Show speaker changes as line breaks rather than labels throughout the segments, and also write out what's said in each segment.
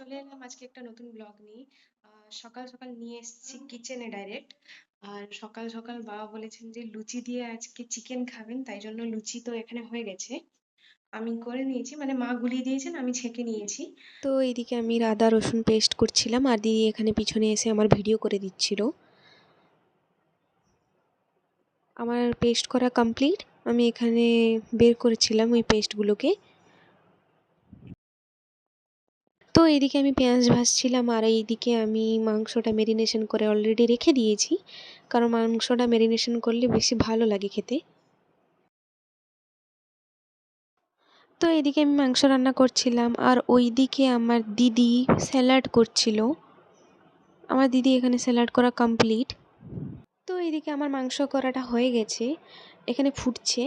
চলে এলাম আজকে একটা নতুন ব্লগ নিয়ে। সকাল সকাল নিয়ে এসেছি কিচেনে ডাইরেক্ট। আর সকাল সকাল বাবা বলেছেন যে লুচি দিয়ে আজকে চিকেন খাবেন, তাই জন্য লুচি তো এখানে হয়ে গেছে। আমি করে নিয়েছি, মানে মা গুলিয়ে দিয়েছেন, আমি ছেঁকে নিয়েছি।
তো এইদিকে আমি আদা রসুন পেস্ট করছিলাম আর দিদি এখানে পিছনে এসে আমার ভিডিও করে দিচ্ছিল। আমার পেস্ট করা কমপ্লিট। আমি এখানে বের করেছিলাম ওই পেস্টগুলোকে। তো এইদিকে আমি পেঁয়াজ ভাজছিলাম আর এইদিকে আমি মাংসটা ম্যারিনেশন করে অলরেডি রেখে দিয়েছি, কারণ মাংসটা ম্যারিনেশন করলে বেশি ভালো লাগে খেতে। তো এইদিকে আমি মাংস রান্না করছিলাম আর ওইদিকে আমার দিদি স্যালাড করছিল। আমার দিদি এখানে স্যালাড করা কমপ্লিট। তো এইদিকে আমার মাংস করাটা হয়ে গেছে, এখানে ফুটছে।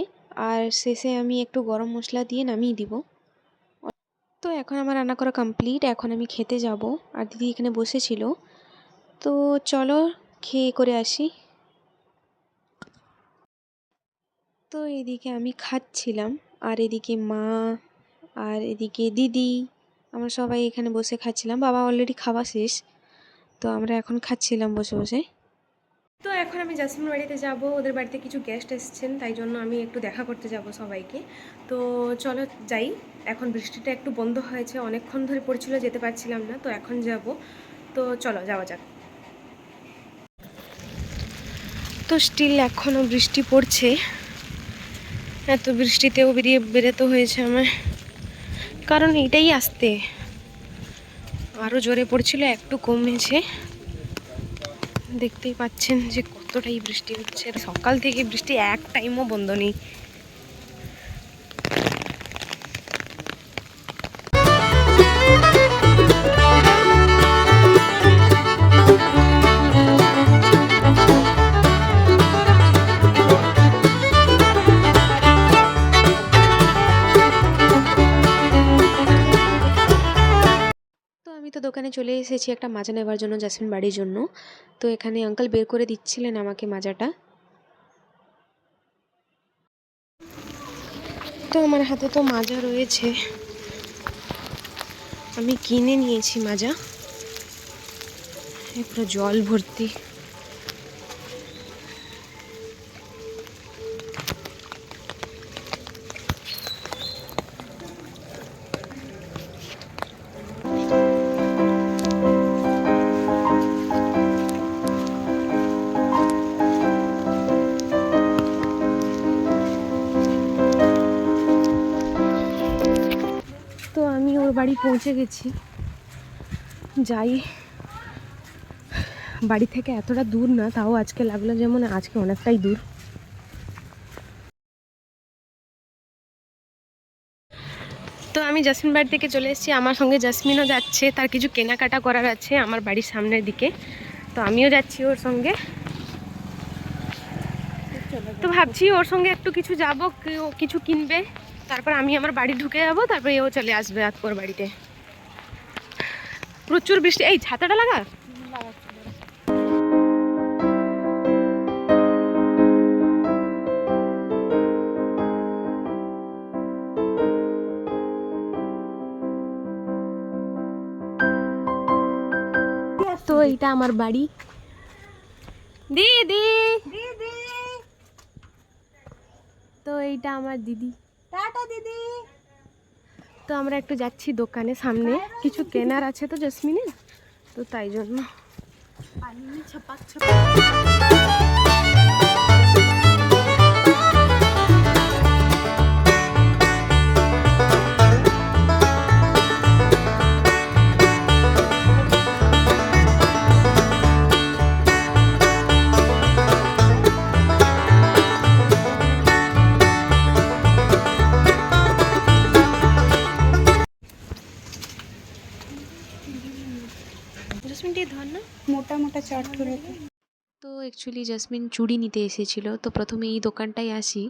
আর শেষে আমি একটু গরম মশলা দিয়ে নামিয়ে দিব। তো এখন আমার রান্না করা কমপ্লিট, এখন আমি খেতে যাব। আর দিদি এখানে বসেছিল। তো চলো খেয়ে করে আসি। তো এদিকে আমি খাচ্ছিলাম আর এদিকে মা আর এদিকে দিদি, আমরা সবাই এখানে বসে খাচ্ছিলাম। বাবা অলরেডি খাওয়া শেষ, তো আমরা এখন খাচ্ছিলাম বসে বসে।
তো এখন আমি জাসমিন বাড়িতে যাব, ওদের বাড়িতে কিছু গেস্ট এসেছেন, তাই জন্য আমি একটু দেখা করতে যাব সবাইকে। তো চলো যাই। এখন বৃষ্টিটা একটু বন্ধ হয়েছে, অনেকক্ষণ ধরে পড়ছিল, যেতে পারছিলাম না, তো এখন যাব। তো চলো যাওয়া যাক। তো স্টিল এখনও বৃষ্টি পড়ছে। এত বৃষ্টিতেও বেরোতে হয়েছে আমার, কারণ এটাই আসতে আরও জোরে পড়ছিল, একটু কমেছে। দেখতেই পাচ্ছেন যে কতটাই বৃষ্টি হচ্ছে। সকাল থেকে বৃষ্টি এক টাইমও বন্ধ নেই।
আমি তো দোকানে চলে এসেছি একটা মাজা নেবার জন্য জাসমিন বাড়ির জন্য। তো এখানে আঙ্কেল বের করে দিচ্ছিলেন আমাকে মাজাটা।
তো আমার হাতে তো মাজা রয়েছে, আমি কিনে নিয়েছি মাজা, পুরো জল ভর্তি। তো আমি ওর বাড়ি পৌঁছে গেছি। যাই, বাড়ি থেকে এতটা দূর না, তাও আজকে লাগলো যেমন আজকে অনেকটাই দূর। তো আমি জাসমিন বাড়ি থেকে চলে এসেছি, আমার সঙ্গে জাসমিনও যাচ্ছে, তার কিছু কেনাকাটা করার আছে আমার বাড়ির সামনের দিকে, তো আমিও যাচ্ছি ওর সঙ্গে। তো ভাবছি ওর সঙ্গে একটু কিছু যাব, কিছু কিনবে, তারপর আমি আমার বাড়ি ঢুকে যাবো, তারপর এও চলে আসবে আকবর বাড়িতে। প্রচুর বৃষ্টি, এই ছাতাটা লাগা। তো এইটা আমার বাড়ি। দিদি, তো এইটা আমার দিদি।
টাটা দিদি।
তো আমরা একটু যাচ্ছি দোকানে, সামনে কিছু কেনার আছে তো জসমিনের, তো তাই জন্য। জসমিন দিয়ে ধর না,
মোটা মোটা চাট করে।
তো অ্যাকচুয়ালি জাসমিন চুড়ি নিতে এসেছিল, তো প্রথমে এই দোকানটায় আসি।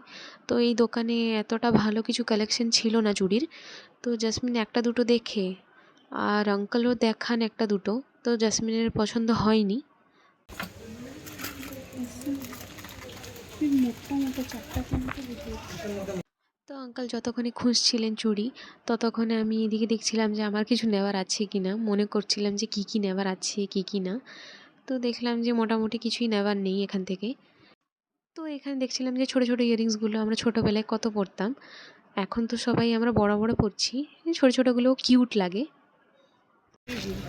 তো এই দোকানে এতটা ভালো কিছু কালেকশন ছিল না চুড়ির। তো জাসমিন একটা দুটো দেখে, আর আঙ্কেলও দেখান একটা দুটো, তো জাসমিনের পছন্দ হয়নি।
মোটা মোটা চারটা কিনতে।
তো আঙ্কেল যতক্ষণে খুঁজছিলেন চুড়ি, ততক্ষণে আমি এদিকে দেখছিলাম যে আমার কিছু নেওয়ার আছে কি না, মনে করছিলাম যে কী কী নেওয়ার আছে কী কী না। তো দেখলাম যে মোটামুটি কিছুই নেওয়ার নেই এখান থেকে। তো এখানে দেখছিলাম যে ছোটো ছোটো ইয়াররিংসগুলো আমরা ছোটোবেলায় কত পরতাম, এখন তো সবাই আমরা বড় বড় পরছি, ছোটো ছোটোগুলো কিউট লাগে।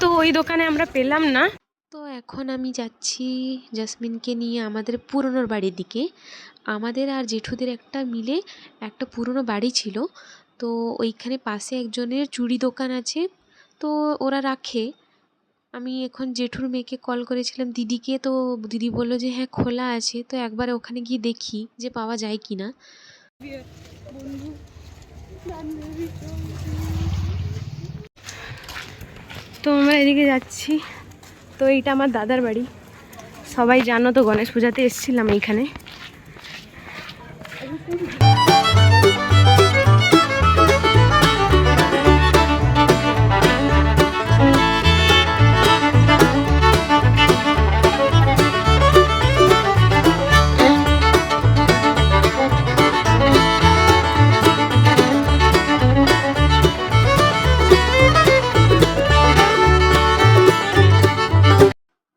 তো ওই দোকানে আমরা পেলাম না।
তো এখন আমি যাচ্ছি জাসমিনকে নিয়ে আমাদের পুরনোর বাড়ির দিকে। আমাদের আর জেঠুদের একটা মিলে একটা পুরনো বাড়ি ছিল, তো ওইখানে পাশে একজনের চুড়ি দোকান আছে, তো ওরা রাখে। আমি এখন জেঠুর মেয়েকে কল করেছিলাম দিদিকে, তো দিদি বললো যে হ্যাঁ খোলা আছে, তো একবার ওখানে গিয়ে দেখি যে পাওয়া যায় কি না।
তো আমরা এদিকে যাচ্ছি। তো এইটা আমার দাদার বাড়ি, সবাই জানো তো, গণেশ পূজাতে এসেছিলাম এইখানে।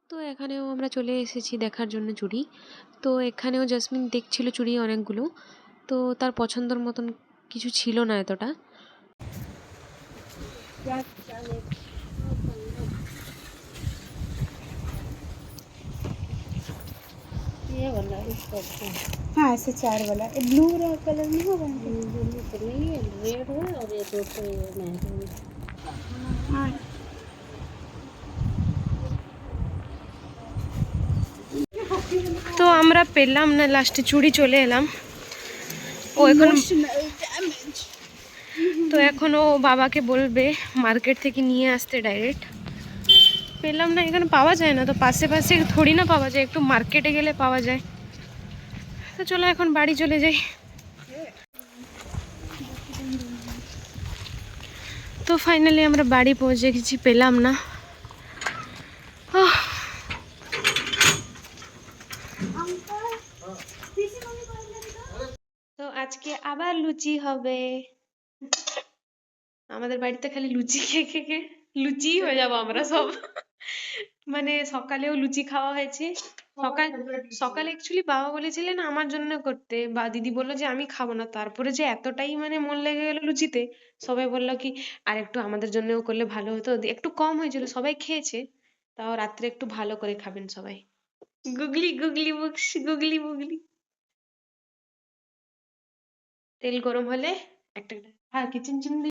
তো এখানেও আমরা চলে এসেছি দেখার জন্য চুড়ি। তো এখানেও জাসমিন দেখছিল চুড়ি অনেকগুলো, তো তার পছন্দর মতন কিছু ছিল না এতটা।
ये वाला इसका हाँ ऐसे 4 वाला ब्लू कलर में होगा ब्लू तो नहीं है रेड है और ये दो तो नहीं हाँ
তো আমরা পেলাম না, লাস্টে চুড়ি চলে এলাম। ও এখন তো এখন ও বাবাকে বলবে মার্কেট থেকে নিয়ে আসতে ডাইরেক্ট। পেলাম না, এখানে পাওয়া যায় না, তো পাশে পাশে থোড়ি না পাওয়া যায়, একটু মার্কেটে গেলে পাওয়া যায়। তো চলো এখন বাড়ি চলে যাই। তো ফাইনালি আমরা বাড়ি পৌঁছে গেছি, পেলাম না। তো আজকে আবার লুচি হবে। আমাদের বাড়িতে খালি লুচি খেয়ে খেয়ে খেয়ে লুচি হয়ে যাবো আমরা সব। মানে সকালেও লুচি খাওয়া হয়েছে। সকালে অ্যাকচুয়ালি বাবা বলেছিলেন আমার জন্য করতে, বা দিদি বললো যে আমি খাবো না, তারপরে যে এতটাই মানে মন লেগে গেল লুচিতে, সবাই বললো কি আর একটু আমাদের জন্যও করলে ভালো হতো, একটু কম হয়েছিল, সবাই খেয়েছে, তাও রাত্রে একটু ভালো করে খাবেন সবাই। গুগলি গুগলি বুকস গুগলি বুগলি। তেল গরম হলে একটা হ্যাঁ কিচেন চিমনি।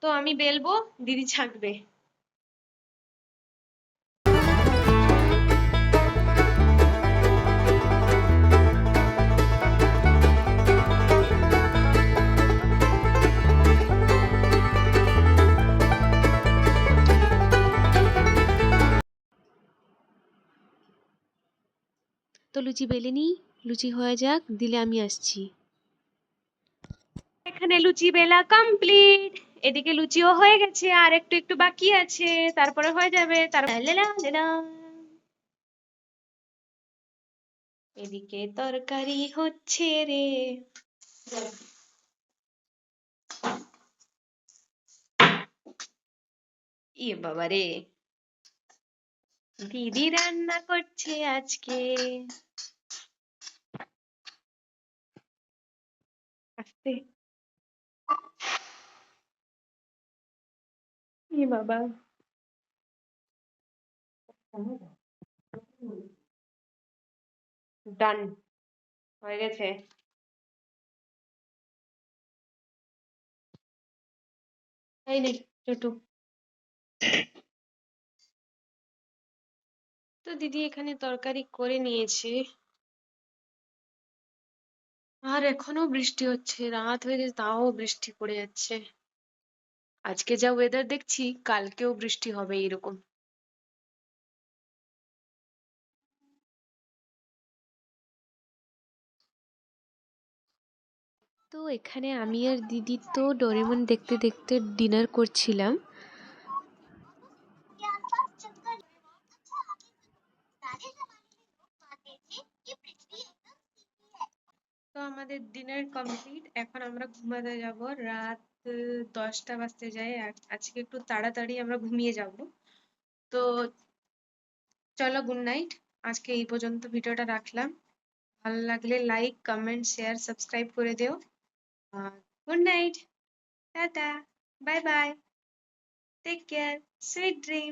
তো আমি বেলবো, দিদি ছাঁকবে।
তো লুচি বেলে নিই, লুচি হয়ে যাক, দিলে আমি আসছি।
এখানে লুচি বেলা কমপ্লিট। এদিকে লুচিও হয়ে গেছে, আর একটু একটু বাকি আছে, তারপরে হয়ে যাবে। এদিকে তরকারি হচ্ছে রে। ইয়ে বাবা রে, দিদি রান্না করছে আজকে। আস্তে। ইয়ে বাবা, ডান হয়ে গেছে। এই নে ছোটু। তো দিদি এখানে তরকারি করে নিয়েছে, আর এখনো বৃষ্টি হচ্ছে, রাত হয়ে গেছে তাও বৃষ্টি পড়ে যাচ্ছে। আজকে যা ওয়েদার দেখছি কালকেও বৃষ্টি হবে এরকম।
তো এখানে আমি আর দিদি তো ডোরেমন দেখতে দেখতে ডিনার করছিলাম।
তো আমাদের ডিনার কমপ্লিট, এখন আমরা ঘুমাতে যাব। রাত 10টা বাজতে যায়, আজকে একটু তাড়াতাড়ি আমরা ঘুমিয়ে যাব। তো চলো, গুড নাইট। আজকে এই পর্যন্ত ভিডিওটা রাখলাম। ভালো লাগলে লাইক, কমেন্ট, শেয়ার, সাবস্ক্রাইব করে দিও। Good night, tata, bye bye, take care, sweet dream.